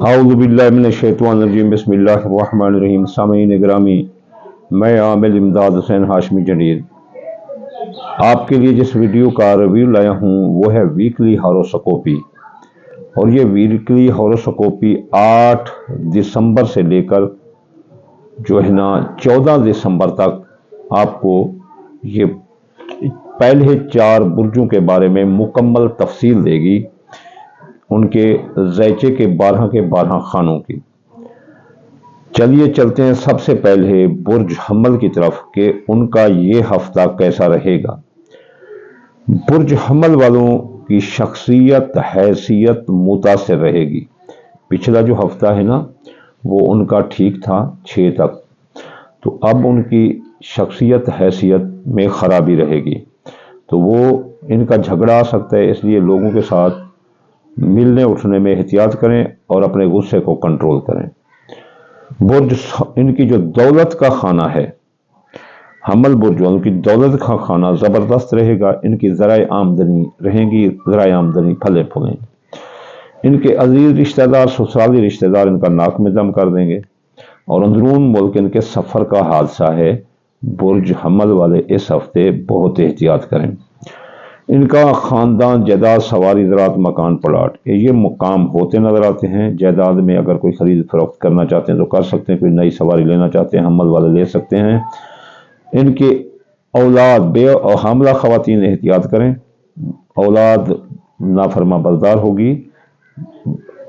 औज़ुबिल्लाहिमिनश्शैतानिर्रजीम बिस्मिल्लाहिर्रहमानिर्रहीम। सामीन ग्रामी, मैं आमिल इमदाद हुसैन हाशमी जंडीर आपके लिए जिस वीडियो का रिव्यू लाया हूँ वो है वीकली हॉरोस्कोपी। और ये वीकली हॉरोस्कोपी 8 दिसंबर से लेकर जो है ना 14 दिसंबर तक आपको ये पहले 4 बुर्जों के बारे में मुकम्मल तफसील देगी, उनके ज़ैचे के 12 खानों की। चलिए चलते हैं सबसे पहले बुर्ज हमल की तरफ कि उनका ये हफ्ता कैसा रहेगा। बुर्ज हमल वालों की शख्सियत हैसियत मुतासिर रहेगी। पिछला जो हफ्ता है ना वो उनका ठीक था 6 तक, तो अब उनकी शख्सियत हैसियत में ख़राबी रहेगी, तो वो इनका झगड़ा आ सकता है। इसलिए लोगों के साथ मिलने उठने में एहतियात करें और अपने गुस्से को कंट्रोल करें। बुर्ज इनकी जो दौलत का खाना है, हमल बुर्ज वालों की दौलत का खाना ज़बरदस्त रहेगा। इनकी ज़राए आमदनी रहेंगी, ज़राए आमदनी फले फूलेंगे। इनके अजीज रिश्तेदार, ससुराली रिश्तेदार इनका नाक में दम कर देंगे। और अंदरून मुल्क इनके सफ़र का हादसा है। बुर्ज हमल वाले इस हफ्ते बहुत एहतियात करें। इनका ख़ानदान, जायदाद, सवारी, ज़रात, मकान, प्लाट, ये मुकाम होते नज़र आते हैं। जायदाद में अगर कोई ख़रीद फरोख्त करना चाहते हैं तो कर सकते हैं, कोई नई सवारी लेना चाहते हैं हमल वाले ले सकते हैं। इनके औलाद बे और हामला ख़वातीन एहतियात करें, औलाद नाफरमा बरदार होगी।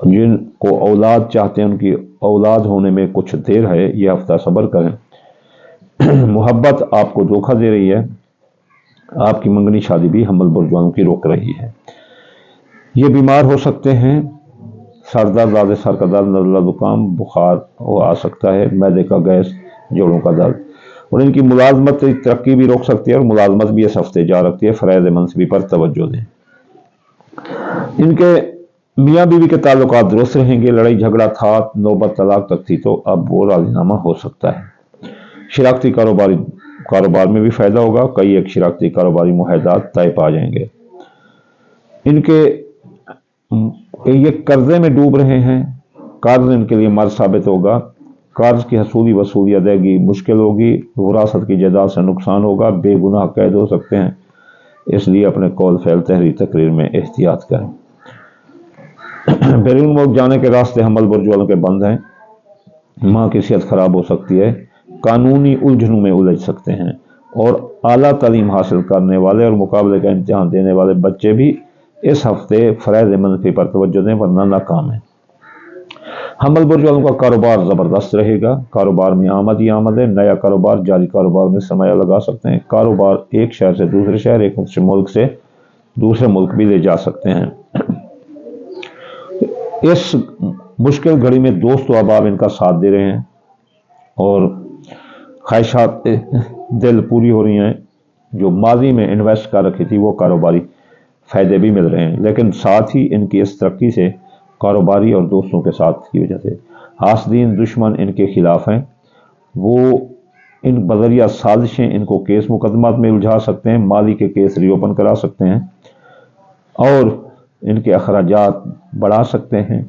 जिनको औलाद चाहते हैं उनकी औलाद होने में कुछ देर है, ये हफ्ता सब्र करें। मोहब्बत आपको धोखा दे रही है, आपकी मंगनी शादी भी हमल बुर्ज वालों की रोक रही है। ये बीमार हो सकते हैं, सर दर्द, ज़्यादा सर का दर्द, नज़ला, जुकाम, बुखार वो आ सकता है, मैदे का गैस, जोड़ों का दर्द। और इनकी मुलाजमत तरक्की भी रोक सकती है और मुलाजमत भी इस हफ्ते जा रखती है। फ़राइज़ मनसबी पर तवज्जो दें। इनके मियाँ बीवी के ताल्लुकात दुरुस्त रहेंगे। लड़ाई झगड़ा था, नौबत तलाक तक थी, तो अब वो राजीनामा हो सकता है। शराकती कारोबार में भी फ़ायदा होगा। कई एक शराकती कारोबारी मुआहदात तय पा जाएंगे। इनके ये कर्जे में डूब रहे हैं, कर्ज इनके लिए मर्ज साबित होगा। कर्ज की हसूली वसूली अदायगी मुश्किल होगी। विरासत की जायदाद से नुकसान होगा, बेगुनाह कैद हो सकते हैं। इसलिए अपने कौल फैल तहरीर तकरीर में एहतियात करें। बैरून मुल्क जाने के रास्ते हमल बुर्ज वालों के बंद हैं। माँ की सेहत खराब हो सकती है, कानूनी उलझनों में उलझ सकते हैं। और आला तालीम हासिल करने वाले और मुकाबले का इम्तिहान देने वाले बच्चे भी इस हफ्ते फ़राइज़ मनफी पर तवज्जो दें, वरना नाकाम है। हमल बुर्ज वालों का कारोबार ज़बरदस्त रहेगा। कारोबार में आमद ही आमद है। नया कारोबार, जारी कारोबार में सरमाया लगा सकते हैं। कारोबार एक शहर से दूसरे शहर, एक मुल्क से दूसरे मुल्क भी ले जा सकते हैं। इस मुश्किल घड़ी में दोस्त व अहबाब इनका साथ दे रहे हैं और ख्वाहिशात दिल पूरी हो रही हैं। जो माजी में इन्वेस्ट कर रखी थी वो कारोबारी फ़ायदे भी मिल रहे हैं, लेकिन साथ ही इनकी इस तरक्की से कारोबारी और दोस्तों के साथ की वजह से हासदीन दुश्मन इनके खिलाफ हैं। वो इन बज़रिया साजिशें इनको केस मुकदमात में उलझा सकते हैं, माली के केस रीओपन करा सकते हैं और इनके अखराजात बढ़ा सकते हैं।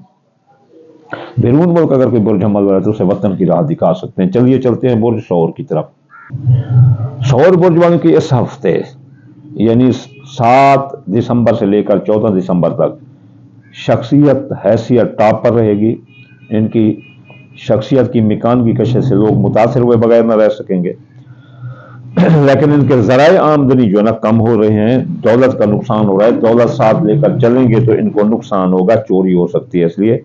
बैरून मुल्क अगर कोई बुर्ज हमल वाला है तो उसे वतन की राह दिखा सकते हैं। चलिए चलते हैं बुर्ज शौर की तरफ। शौर बुर्ज वालों की इस हफ्ते यानी 7 दिसंबर से लेकर 14 दिसंबर तक शख्सियत हैसियत टॉप पर रहेगी। इनकी शख्सियत की मिकान की कशिश से लोग मुतासिर हुए बगैर न रह सकेंगे। लेकिन इनके ज़राए आमदनी जो है ना कम हो रहे हैं, दौलत का नुकसान हो रहा है। दौलत साथ लेकर चलेंगे तो इनको नुकसान होगा, चोरी हो सकती है। इसलिए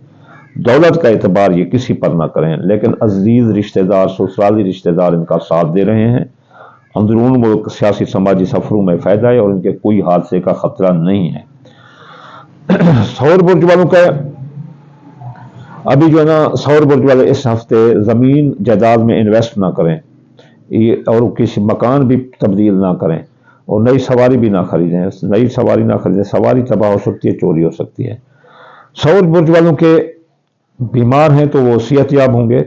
दौलत का एतबार ये किसी पर ना करें। लेकिन अजीज रिश्तेदार, ससुराली रिश्तेदार इनका साथ दे रहे हैं। अंदरून मुल्क सियासी समाजी सफरों में फ़ायदा है और इनके कोई हादसे का खतरा नहीं है। सौर बुर्ज वालों का अभी जो है ना, सौर बुर्ज वाले इस हफ्ते ज़मीन जायदाद में इन्वेस्ट ना करें और किसी मकान भी तब्दील ना करें और नई सवारी भी ना खरीदें। नई सवारी ना खरीदें, सवारी तबाह हो सकती है, चोरी हो सकती है। सौर बुर्ज वालों के बीमार हैं तो वो सेहतयाब होंगे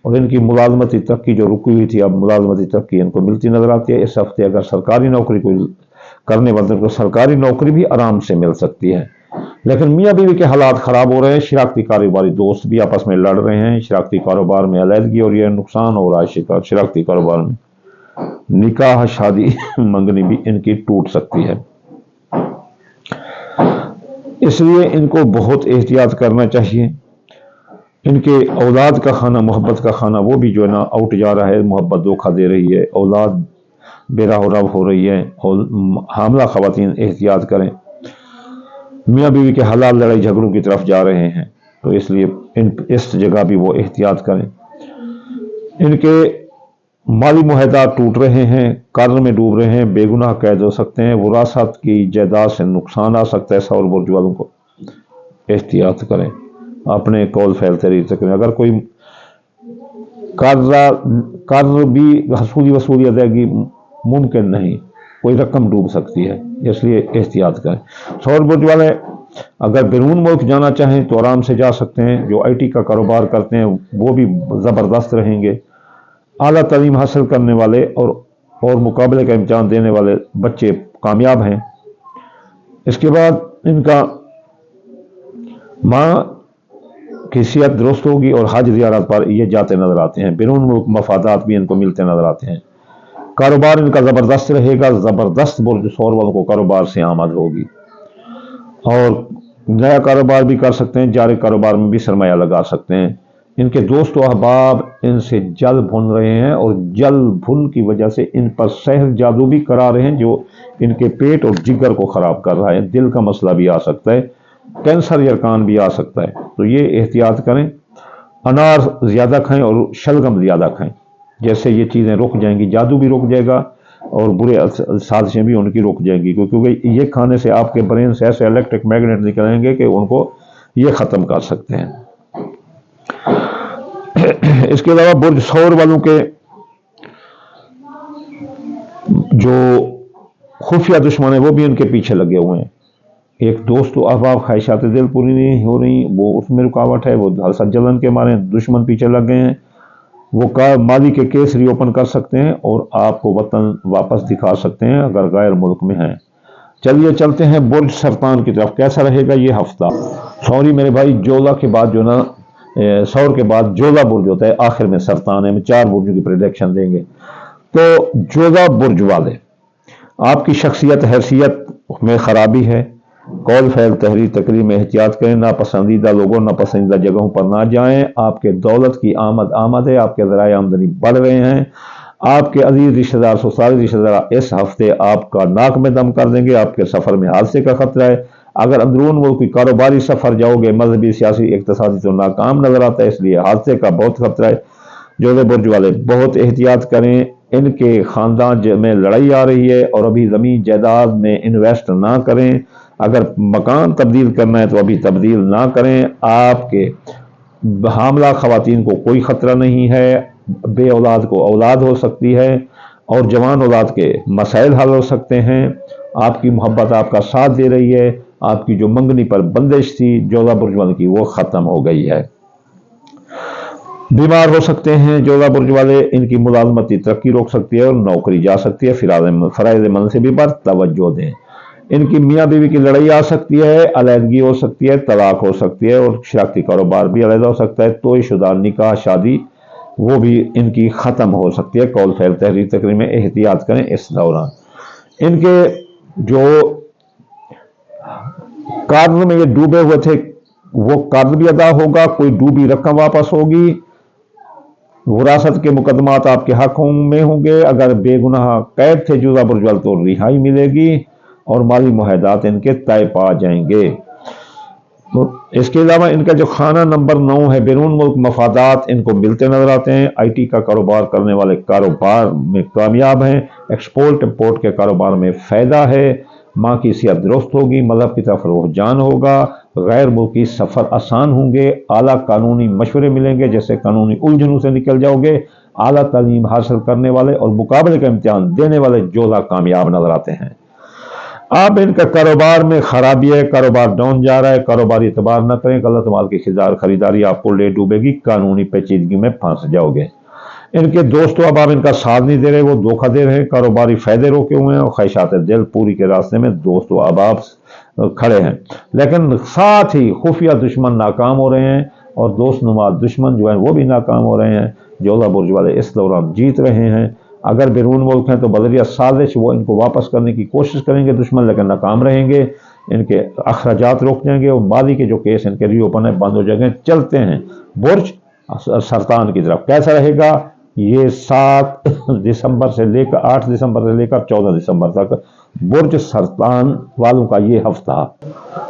और इनकी मुलाजमती तरक्की जो रुकी हुई थी, अब मुलाजमती तरक्की इनको मिलती नजर आती है। इस हफ्ते अगर सरकारी नौकरी करने वालों को सरकारी नौकरी भी आराम से मिल सकती है। लेकिन मियाँ बीवी के हालात ख़राब हो रहे हैं, शरारती कारोबारी दोस्त भी आपस में लड़ रहे हैं, शरारती कारोबार में अलहदगी और यह नुकसान हो रहा है। शरारती कारोबार में निकाह शादी मंगनी भी इनकी टूट सकती है। इसलिए इनको बहुत एहतियात करना चाहिए। इनके औलाद का खाना, मोहब्बत का खाना, वो भी जो है ना आउट जा रहा है, मोहब्बत धोखा दे रही है, औलाद बेराह रब हो रही है। और हामला खवातीन एहतियात करें, मियाँ बीवी के हालात लड़ाई झगड़ों की तरफ जा रहे हैं, तो इसलिए इस जगह भी वो एहतियात करें। इनके माली मुआहदात टूट रहे हैं, कर्ज में डूब रहे हैं, बेगुनाह कैद हो सकते हैं, विरासत की जायदाद से नुकसान आ सकता है। सौर बुर्ज वालों को एहतियात करें, अपने कौल फैलते रह करें। अगर कोई कर्ज भी हसूली वसूली अदायगी मुमकिन नहीं, कोई रकम डूब सकती है, इसलिए एहतियात करें। सौर बुर्ज वाले अगर बैरून मुल्क जाना चाहें तो आराम से जा सकते हैं। जो IT का कारोबार करते हैं वो भी ज़बरदस्त रहेंगे। आला तालीम हासिल करने वाले और मुकाबले का इम्तिहान देने वाले बच्चे कामयाब हैं। इसके बाद इनका माँ की सेहत दुरुस्त होगी और हज ज़ियारत पर ये जाते नजर आते हैं। बैरून मुल्क मफादात भी इनको मिलते नजर आते हैं। कारोबार इनका ज़बरदस्त रहेगा। ज़बरदस्त बुर्ज सौर वालों को कारोबार से आमद होगी और नया कारोबार भी कर सकते हैं, जारी कारोबार में भी सरमाया लगा सकते हैं। इनके दोस्त व अहबाब इनसे जल भुन रहे हैं और जल भुन की वजह से इन पर सहर जादू भी करा रहे हैं, जो इनके पेट और जिगर को ख़राब कर रहा है। दिल का मसला भी आ सकता है, कैंसर यरकान भी आ सकता है, तो ये एहतियात करें। अनार ज़्यादा खाएं और शलगम ज़्यादा खाएं, जैसे ये चीज़ें रुक जाएंगी, जादू भी रुक जाएगा और बुरे साजिशें भी उनकी रुक जाएंगी, क्योंकि ये खाने से आपके ब्रेन से ऐसे इलेक्ट्रिक मैग्नेट निकलेंगे कि उनको ये ख़त्म कर सकते हैं। इसके अलावा बुर्ज सौर वालों के जो खुफिया दुश्मन है वो भी उनके पीछे लगे हुए हैं। एक दोस्त तो अहबाब ख्वाहिशात दिल पूरी नहीं हो रही, वो उसमें रुकावट है, वो हसद जलन के मारे दुश्मन पीछे लग गए हैं। वो माली के केस रीओपन कर सकते हैं और आपको वतन वापस दिखा सकते हैं अगर गैर मुल्क में हैं। चलिए चलते हैं बुर्ज सरतान की तरफ। कैसा रहेगा ये हफ्ता? सॉरी मेरे भाई, जोला के बाद जो ना सौर के बाद जोला बुर्ज होता है, आखिर में सरतान है। 4 बुर्जों की प्रेडिक्शन देंगे। तो जोला बुर्ज वाले, आपकी शख्सियत हैसियत में खराबी है। कौल फैल तहरीर तकरीर में एहतियात करें, नापसंदीदा लोगों नापसंदीदा जगहों पर ना जाएं। आपके दौलत की आमद है, आपके ज़राए आमदनी बढ़ रहे हैं। आपके अजीज रिश्तेदार ससुराली रिश्तेदार इस हफ्ते आपका नाक में दम कर देंगे। आपके सफ़र में हादसे का खतरा है। अगर अंदरून मुल्क की कारोबारी सफ़र जाओगे, मजहबी सियासी इक्तसादी, तो नाकाम नजर आता है, इसलिए हादसे का बहुत खतरा है। जोधे बुर्ज वाले बहुत एहतियात करें, इनके ख़ानदान में लड़ाई आ रही है और अभी ज़मीन जायदाद में इन्वेस्ट ना करें। अगर मकान तब्दील करना है तो अभी तब्दील ना करें। आपके हामला ख़वातीन को कोई ख़तरा नहीं है, बे औलाद को औलाद हो सकती है और जवान औलाद के मसाइल हल हो सकते हैं। आपकी मोहब्बत आपका साथ दे रही है। आपकी जो मंगनी पर बंदिश थी जोधा बुर्ज वाले की, वो ख़त्म हो गई है। बीमार हो सकते हैं जोधा बुर्ज वाले, इनकी मुलाजमती तरक्की रोक सकती है और नौकरी जा सकती है। फ़राइज़ मनसिबी पर तवज्जो दें। इनकी मियाँ बीवी की लड़ाई आ सकती है, अलहदगी हो सकती है, तलाक हो सकती है और शरारती कारोबार भी अलहदा हो सकता है। तोय शुदा निकाह शादी वो भी इनकी ख़त्म हो सकती है। कौल फैल तहरीर तकरीर में एहतियात करें इस दौरान। इनके जो कर्ज में ये डूबे हुए थे वो कर्ज भी अदा होगा, कोई डूबी रकम वापस होगी। विरासत के मुकदमात आपके हक में होंगे। अगर बेगुनाह कैद थे जोधा बुर्ज वाले तो रिहाई मिलेगी और माली मुआहदात इनके तय पा जाएंगे। तो इसके अलावा इनका जो खाना नंबर 9 है, बैरून मुल्क मफादात इनको मिलते नजर आते हैं। IT का कारोबार करने वाले कारोबार में कामयाब हैं। एक्सपोर्ट इंपोर्ट के कारोबार में फ़ायदा है। माँ की सेहत दुरुस्त होगी, मज़हब की तरफ रुझान होगा, गैर मुल्की सफ़र आसान होंगे, आला कानूनी मशवरे मिलेंगे, जैसे कानूनी उलझनों से निकल जाओगे। आला तालीम हासिल करने वाले और मुकाबले का इम्तिहान देने वाले जोधा कामयाब नजर आते हैं। अब इनका कारोबार में खराबी है, कारोबार डाउन जा रहा है, कारोबारी एतबार न करें, गलत माल की खरीदारी आपको ले डूबेगी, कानूनी पेचीदगी में फंस जाओगे। ان کے دوست و احباب ان کا ساتھ نہیں دے رہے، وہ دھوکہ دے رہے ہیں، کاروباری فائدے روکے ہوئے ہیں اور خواہشات دل پوری کے راستے میں دوست و احباب کھڑے ہیں، لیکن ساتھ ہی خفیہ دشمن ناکام ہو رہے ہیں اور دوست نما دشمن جو ہیں وہ بھی ناکام ہو رہے ہیں۔ جولا برج والے اس دوران جیت رہے ہیں، اگر بیرون ملک ہیں تو بذریعہ سازش وہ ان کو واپس کرنے کی کوشش کریں گے دشمن، لیکن ناکام رہیں گے، ان کے اخراجات روک جائیں گے اور ماضی کے جو کیس ان کے ری اوپن ہے بند ہو جائیں گے۔ چلتے ہیں برج سرطان کی طرف، کیسا رہے گا یہ 7 دسمبر سے لے کر 8 دسمبر سے لے کر 14 دسمبر تک برج سرطان والوں کا یہ ہفتہ۔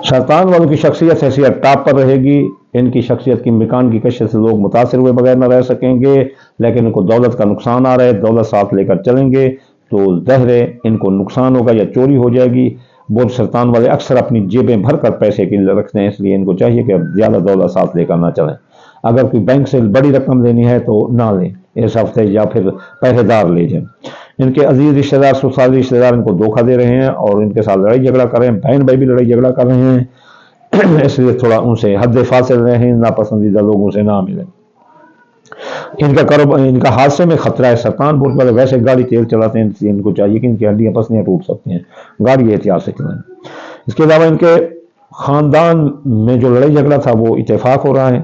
سرطان والوں کی شخصیت حیثیت ٹاپ پر رہے گی، ان کی شخصیت کی مکان کی کشش سے لوگ متاثر ہوئے بغیر نہ رہ سکیں گے، لیکن ان کو دولت کا نقصان آ رہا ہے، دولت ساتھ لے کر چلیں گے تو ظاہر ہے ان کو نقصان ہوگا یا چوری ہو جائے گی۔ برج سرطان والے اکثر اپنی جیبیں بھر کر پیسے کے لیے رکھتے ہیں، اس لیے ان کو چاہیے کہ اب زیادہ دولت ساتھ لے کر نہ چلیں۔ اگر کوئی بینک سے بڑی رقم لینی ہے تو نہ لیں اس ہفتے، یا پھر پہرے دار لے جائیں۔ ان کے عزیز رشتہ دار سسرالی رشتہ دار ان کو دھوکہ دے رہے ہیں اور ان کے ساتھ لڑائی جھگڑا کر رہے ہیں، بہن بھائی بھی لڑائی جھگڑا کر رہے ہیں، اس لیے تھوڑا ان سے حد فاصل رہیں، ناپسندیدہ لوگوں سے نہ ملیں۔ ان کا کاروبار، ان کا حادثے میں خطرہ ہے۔ سرطان برج والے ویسے گاڑی تیز چلاتے ہیں، اس لیے ان کو چاہیے کہ ان کی ہڈیاں پسلیاں ٹوٹ سکتی ہیں، گاڑی احتیاط سے چلائیں۔ اس کے علاوہ ان کے خاندان میں جو لڑائی جھگڑا تھا وہ اتفاق ہو رہا ہے۔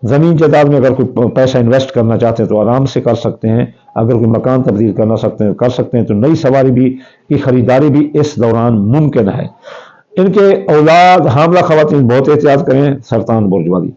زمین جائیداد میں اگر کوئی پیسہ انویسٹ کرنا چاہتے ہیں تو آرام سے کر سکتے ہیں، اگر کوئی مکان تبدیل کرنا کر سکتے ہیں تو نئی سواری بھی کی خریداری بھی اس دوران ممکن ہے۔ ان کے اولاد حاملہ خواتین بہت احتیاط کریں سرطان برج والی،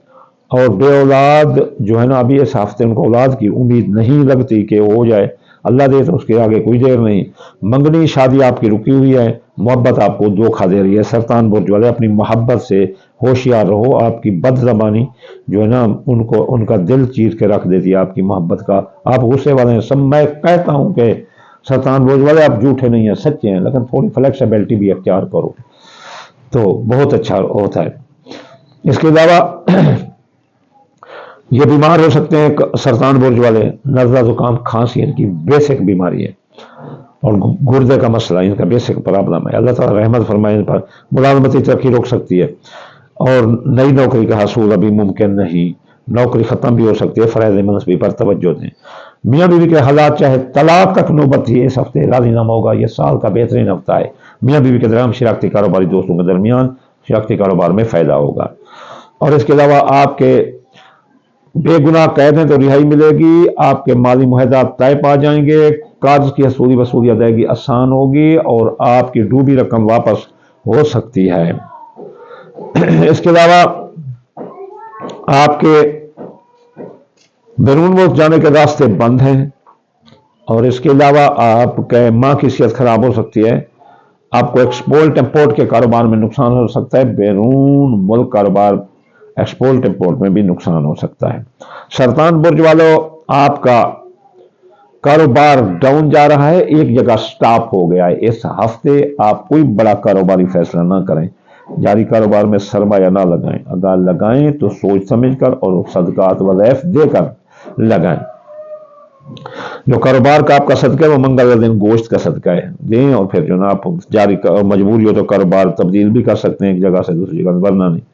اور بے اولاد جو ہے نا ابھی اس ہفتے ان کو اولاد کی امید نہیں لگتی کہ ہو جائے، اللہ دے تو اس کے آگے کوئی دیر نہیں۔ منگنی شادی آپ کی رکی ہوئی ہے، محبت آپ کو دھوکہ دے رہی ہے۔ سرطان برج والے اپنی محبت سے ہوشیار رہو، آپ کی بد زبانی جو ہے نا ان کا دل چیر کے رکھ دیتی ہے آپ کی محبت کا، آپ غصے والے ہیں۔ سب میں کہتا ہوں کہ سرطان برج والے آپ جھوٹے نہیں ہیں، سچے ہیں، لیکن تھوڑی فلیکسیبلٹی بھی اختیار کرو تو بہت اچھا ہوتا ہے۔ اس کے علاوہ یہ بیمار ہو سکتے ہیں سرطان برج والے، نزلہ زکام کھانسی ان کی بیسک بیماری ہے، اور گردے کا مسئلہ ان کا بیسک پرابلم ہے۔ اللہ تعالیٰ رحمت فرمائے ان پر۔ ملازمتی ترقی رک سکتی ہے اور نئی نوکری کا حصول ابھی ممکن نہیں، نوکری ختم بھی ہو سکتی ہے، فرائض منصبی پر توجہ دیں۔ میاں بیوی کے حالات چاہے طلاق تک نوبت ہی اس ہفتے راضی نامہ ہوگا، یہ سال کا بہترین ہفتہ ہے۔ میاں بیوی کے درمیان شراکتی کاروباری دوستوں کے درمیان شراکتی کاروبار میں فائدہ ہوگا، اور اس کے علاوہ آپ کے بے گناہ قید ہیں تو رہائی ملے گی، آپ کے مالی معاہدات طے پا جائیں گے، قرض کی حصولی وصولی ادائیگی آسان ہوگی اور آپ کی ڈوبی رقم واپس ہو سکتی ہے۔ اس کے علاوہ آپ کے بیرون ملک جانے کے راستے بند ہیں، اور اس کے علاوہ آپ کے ماں کی صحت خراب ہو سکتی ہے، آپ کو ایکسپورٹ امپورٹ کے کاروبار میں نقصان ہو سکتا ہے، بیرون ملک کاروبار ایکسپورٹ امپورٹ میں بھی نقصان ہو سکتا ہے۔ سرطان برج والوں آپ کا کاروبار ڈاؤن جا رہا ہے، ایک جگہ سٹاپ ہو گیا ہے، اس ہفتے آپ کوئی بڑا کاروباری فیصلہ نہ کریں، جاری کاروبار میں سرمایہ نہ لگائیں، اگر لگائیں تو سوچ سمجھ کر اور صدقات وظائف دے کر لگائیں۔ جو کاروبار کا آپ کا صدقہ ہے وہ منگل کا دن گوشت کا صدقہ ہے، دیں، اور پھر جو نا آپ جاری مجبوری ہو تو کاروبار تبدیل بھی کر سکتے ہیں ایک جگہ سے دوسری جگہ، ورنہ نہیں۔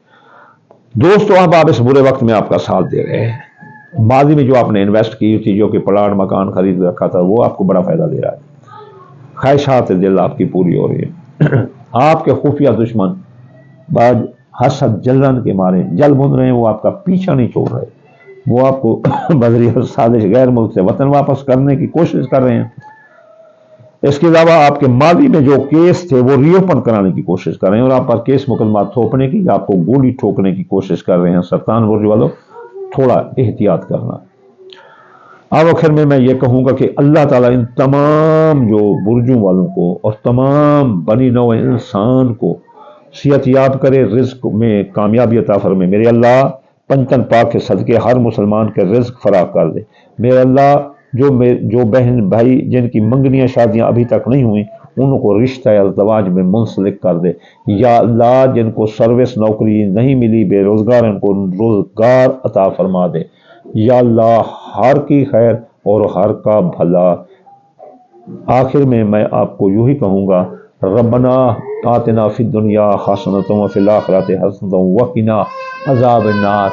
دوستو اب آپ اس برے وقت میں آپ کا ساتھ دے رہے ہیں، ماضی میں جو آپ نے انویسٹ کی تھی، جو کہ پلاٹ مکان خرید رکھا تھا، وہ آپ کو بڑا فائدہ دے رہا ہے، خواہشات دل آپ کی پوری ہو رہی ہے۔ آپ کے خفیہ دشمن بعد حسد جلن کے مارے جل بن رہے ہیں، وہ آپ کا پیچھا نہیں چھوڑ رہے، وہ آپ کو بذریعہ سازش غیر ملک سے وطن واپس کرنے کی کوشش کر رہے ہیں۔ اس کے علاوہ آپ کے ماضی میں جو کیس تھے وہ ری اوپن کرانے کی کوشش کر رہے ہیں، اور آپ پر کیس مقدمات تھوپنے کی یا آپ کو گولی ٹھوکنے کی کوشش کر رہے ہیں۔ سرطان برج والوں تھوڑا احتیاط کرنا۔ اب آخر میں یہ کہوں گا کہ اللہ تعالیٰ ان تمام جو برجوں والوں کو اور تمام بنی نوع انسان کو صحت یاب کرے، رزق میں کامیابی عطا فرمائے۔ میرے اللہ پنجتن پاک کے صدقے ہر مسلمان کے رزق فراہ کر دے۔ میرے اللہ جو بہن بھائی جن کی منگنیاں شادیاں ابھی تک نہیں ہوئیں ان کو رشتہ ازدواج میں منسلک کر دے۔ یا اللہ جن کو سروس نوکری نہیں ملی، بے روزگار، ان کو روزگار عطا فرما دے۔ یا اللہ ہر کی خیر اور ہر کا بھلا۔ آخر میں آپ کو یوں ہی کہوں گا، ربنا آتنا فی الدنیا حسنۃ وفی الآخرۃ حسنۃ وقنا عذاب النار۔